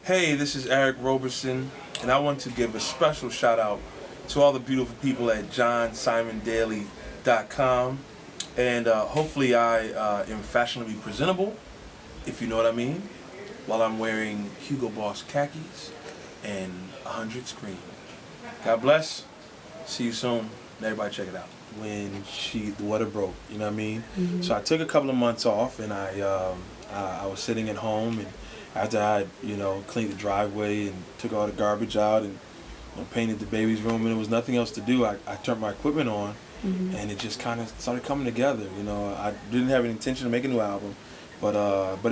Hey, this is Eric Roberson, and I want to give a special shout out to all the beautiful people at JohnSimonDaily.com. And hopefully I am fashionably presentable, if you know what I mean, while I'm wearing Hugo Boss khakis and 100 screen. God bless. See you soon. Everybody check it out. When the water broke, you know what I mean? Mm-hmm. So I took a couple of months off, and I was sitting at home, and after I, cleaned the driveway and took all the garbage out and painted the baby's room, and there was nothing else to do, I turned my equipment on, Mm-hmm. and it just kind of started coming together. I didn't have any intention of making a new album, but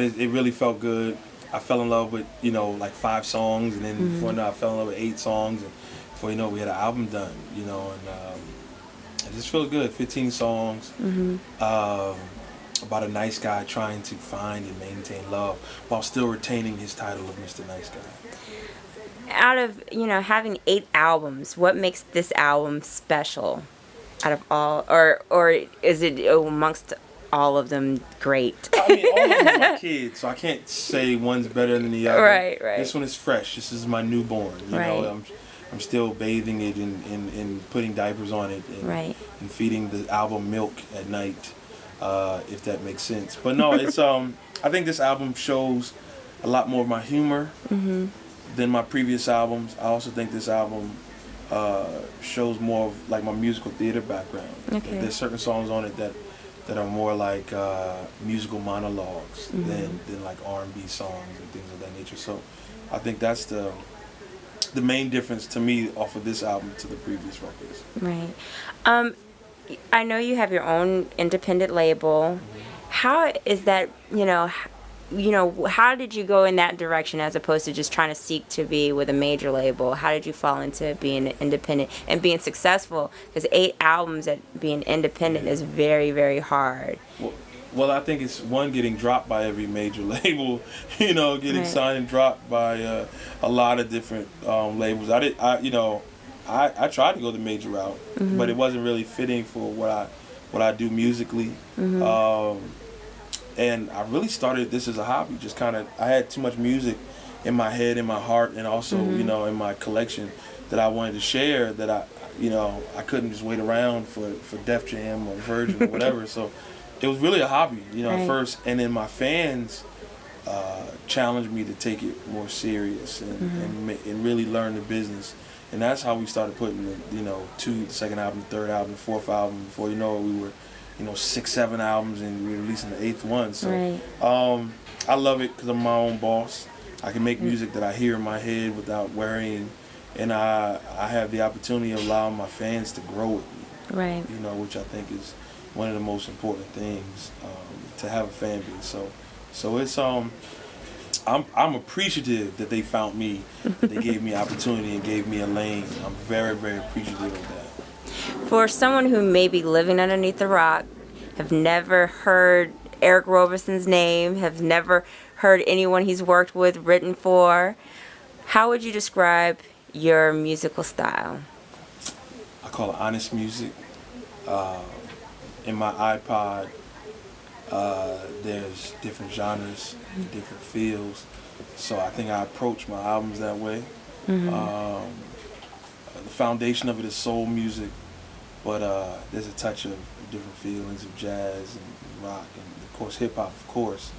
it really felt good. I fell in love with, like 5 songs, and then before I fell in love with 8 songs, and before you know, we had an album done, and it just feels good. 15 songs. Mm-hmm. About a nice guy trying to find and maintain love while still retaining his title of Mr. Nice Guy. Out of, having 8 albums, what makes this album special out of all, or is it amongst all of them great? I mean, all of them are my kids, so I can't say one's better than the other. Right. This one is fresh. This is my newborn. I'm still bathing it and putting diapers on it and feeding the album milk at night. If that makes sense. But no, it's I think this album shows a lot more of my humor than my previous albums. I also think this album shows more of like my musical theater background. Okay. There's certain songs on it that are more like musical monologues than like R&B songs and things of that nature. So I think that's the main difference to me off of this album to the previous records. Right. I know you have your own independent label. How is that, how did you go in that direction as opposed to just trying to seek to be with a major label? How did you fall into being independent and being successful? Because 8 albums at being independent is very, very hard. Well, I think it's one, getting dropped by every major label, getting signed and dropped by a lot of different labels. I tried to go the major route, but it wasn't really fitting for what I do musically. And I really started this as a hobby. Just kind of, I had too much music in my head, in my heart, and also in my collection that I wanted to share. That I couldn't just wait around for Def Jam or Virgin or whatever. So it was really a hobby, at first. And then my fans challenged me to take it more serious and really learn the business. And that's how we started putting the second album, third album, fourth album. Before you know it, we were 6, 7 albums, and we were releasing the 8th one. So I love it because I'm my own boss. I can make music that I hear in my head without worrying, and I have the opportunity of allowing my fans to grow with me. Which I think is one of the most important things, to have a fan base. So it's I'm appreciative that they found me, that they gave me opportunity and gave me a lane. I'm very, very appreciative of that. For someone who may be living underneath a rock, have never heard Eric Roberson's name, have never heard anyone he's worked with, written for, how would you describe your musical style? I call it honest music. In my iPod, there's different genres, different feels, so I think I approach my albums that way. The foundation of it is soul music, but there's a touch of different feelings of jazz and rock and of course hip hop, of course.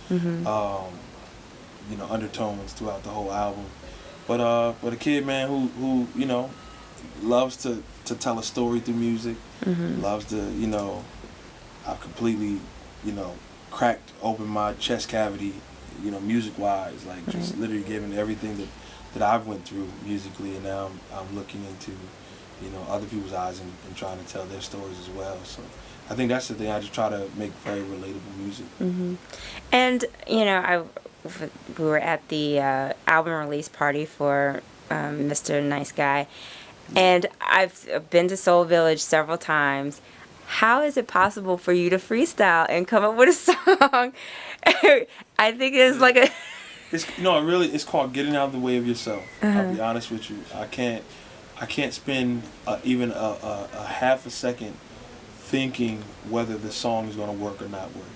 Undertones throughout the whole album. But a kid, man, who loves to tell a story through music, loves to I've completely cracked open my chest cavity, music-wise, like just literally giving everything that I've went through musically, and now I'm looking into, other people's eyes and trying to tell their stories as well. So I think that's the thing. I just try to make very relatable music. And we were at the album release party for Mr. Nice Guy, and I've been to Soul Village several times. How is it possible for you to freestyle and come up with a song? I think it's like a... It's called getting out of the way of yourself. I'll be honest with you. I can't spend even a half a second thinking whether the song is going to work or not work.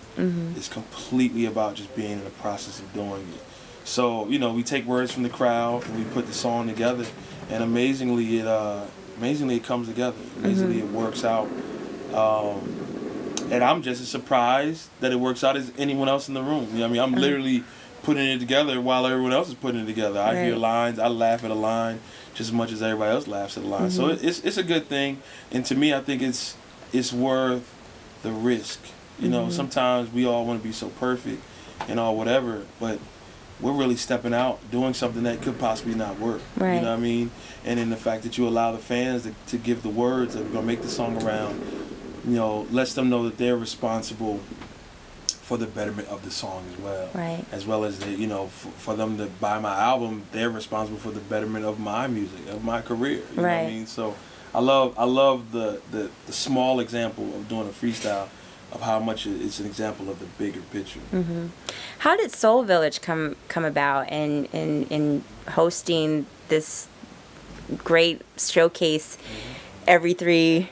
It's completely about just being in the process of doing it. So, you know, we take words from the crowd and we put the song together, and amazingly it comes together. Amazingly it works out. And I'm just as surprised that it works out as anyone else in the room. You know what I mean? I'm literally putting it together while everyone else is putting it together. I hear lines, I laugh at a line just as much as everybody else laughs at a line. So it's a good thing, and to me, I think it's worth the risk. You know, sometimes we all want to be so perfect and all whatever, but we're really stepping out, doing something that could possibly not work. Right. You know what I mean? And in the fact that you allow the fans to give the words that are going to make the song around, you know, lets them know that they're responsible for the betterment of the song as well. Right. As well as, you know, for them to buy my album, they're responsible for the betterment of my music, of my career. You know what I mean? So I love the small example of doing a freestyle, of how much it's an example of the bigger picture. How did Soul Village come about in hosting this great showcase every third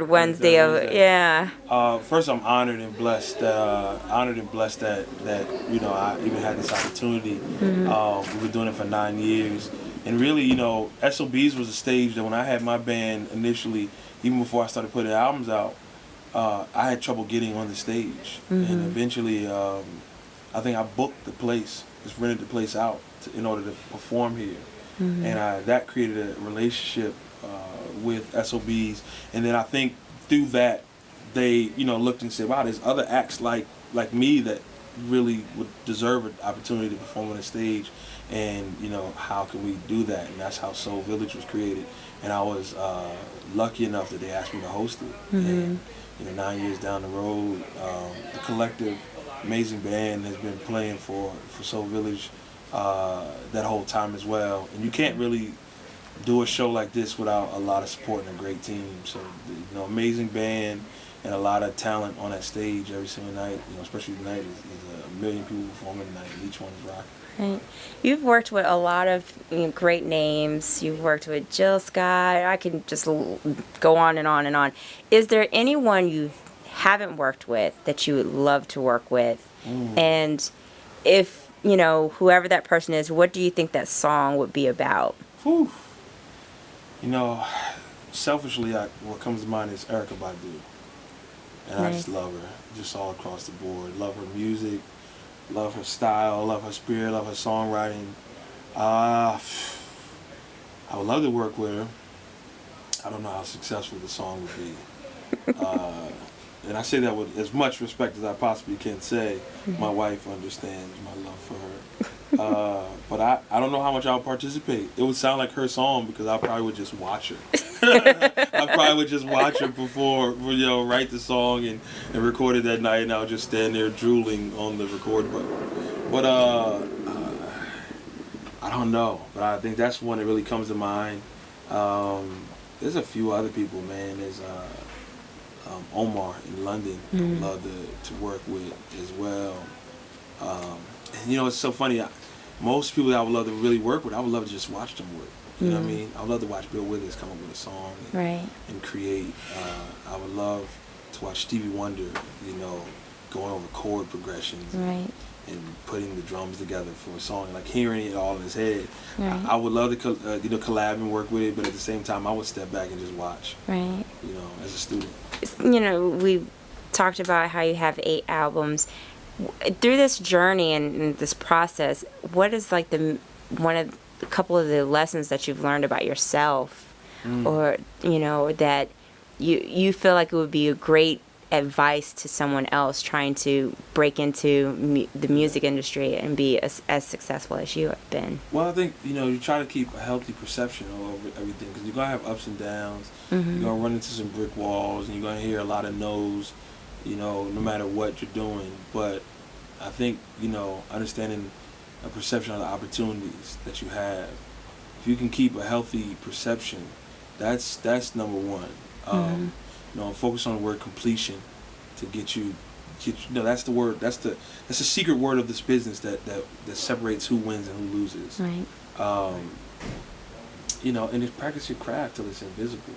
Wednesday of First, I'm honored and blessed that you know I even had this opportunity. We've been doing it for 9 years, and really, you know, SOBs was a stage that when I had my band initially, even before I started putting albums out, I had trouble getting on the stage, and eventually, I think I booked the place, just rented the place out in order to perform here, and that created a relationship with SOBs, and then I think through that, they, you know, looked and said, wow, there's other acts like me that really would deserve an opportunity to perform on the stage, and, you know, how can we do that? And that's how Soul Village was created, and I was lucky enough that they asked me to host it. And, you know, 9 years down the road, the collective, amazing band has been playing for Soul Village that whole time as well. And you can't really do a show like this without a lot of support and a great team. So, you know, amazing band and a lot of talent on that stage every single night. You know, especially tonight, there's a million people performing tonight, and each one is rocking. Right. You've worked with a lot of great names. You've worked with Jill Scott. I can just go on and on and on. Is there anyone you haven't worked with that you would love to work with? And if, you know, whoever that person is, what do you think that song would be about? Whew. You know, selfishly, what comes to mind is Erica Badu. And I just love her, just all across the board. Love her music. Love her style, love her spirit, love her songwriting. I would love to work with her. I don't know how successful the song would be. And I say that with as much respect as I possibly can say. My wife understands my love for her. But I don't know how much I'll participate. It would sound like her song because I probably would just watch her. I probably would just watch her perform, you know, write the song and record it that night, and I'll just stand there drooling on the record button. But I don't know. But I think that's one that really comes to mind. There's a few other people, man. There's Omar in London, I'd love to work with as well. And you know, it's so funny. Most people that I would love to really work with, I would love to just watch them work. You know what I mean? I would love to watch Bill Withers come up with a song and create. I would love to watch Stevie Wonder, you know, going over chord progressions and putting the drums together for a song, like hearing it all in his head. I would love to you know, collab and work with it, but at the same time, I would step back and just watch. You know, as a student. You know, we talked about how you have 8 albums. Through this journey and this process, what is like a couple of the lessons that you've learned about yourself, or, you know, that you feel like it would be a great advice to someone else trying to break into the music industry and be as successful as you have been? Well, I think, you know, you try to keep a healthy perception over everything, because you're going to have ups and downs. You're going to run into some brick walls, and you're going to hear a lot of no's, you know, no matter what you're doing. But I think, you know, understanding a perception of the opportunities that you have, if you can keep a healthy perception, that's number one. You know, focus on the word completion to get you know, that's the word, that's the secret word of this business that separates who wins and who loses. You know, and just practice your craft till it's invisible.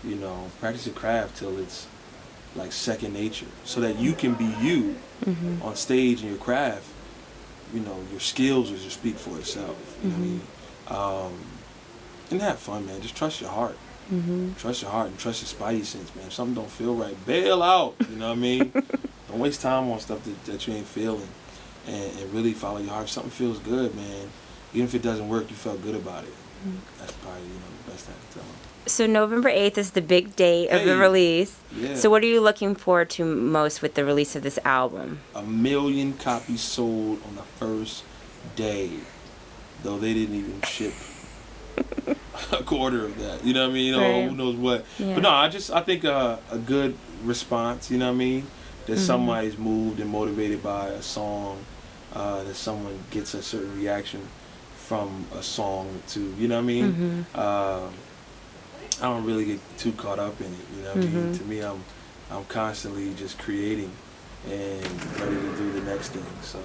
You know, practice your craft till it's like second nature, so that you can be you on stage in your craft your skills will just speak for itself. You know what I mean? And have fun, man. Just trust your heart. Trust your heart and trust your spidey sense, man. If something don't feel right, bail out. You know what I mean? Don't waste time on stuff that you ain't feeling, and really follow your heart. If something feels good, man, even if it doesn't work, you felt good about it. That's probably the best thing to tell them. So November 8th is the big date of the release. Yeah. So what are you looking forward to most with the release of this album? 1 million copies sold on the first day, though they didn't even ship a quarter of that. You know what I mean? Right. Who knows what? Yeah. But no, I think a good response. You know what I mean? That somebody's moved and motivated by a song. That someone gets a certain reaction from a song to. You know what I mean? I don't really get too caught up in it. You know what I mean? To me, I'm constantly just creating and ready to do the next thing. So.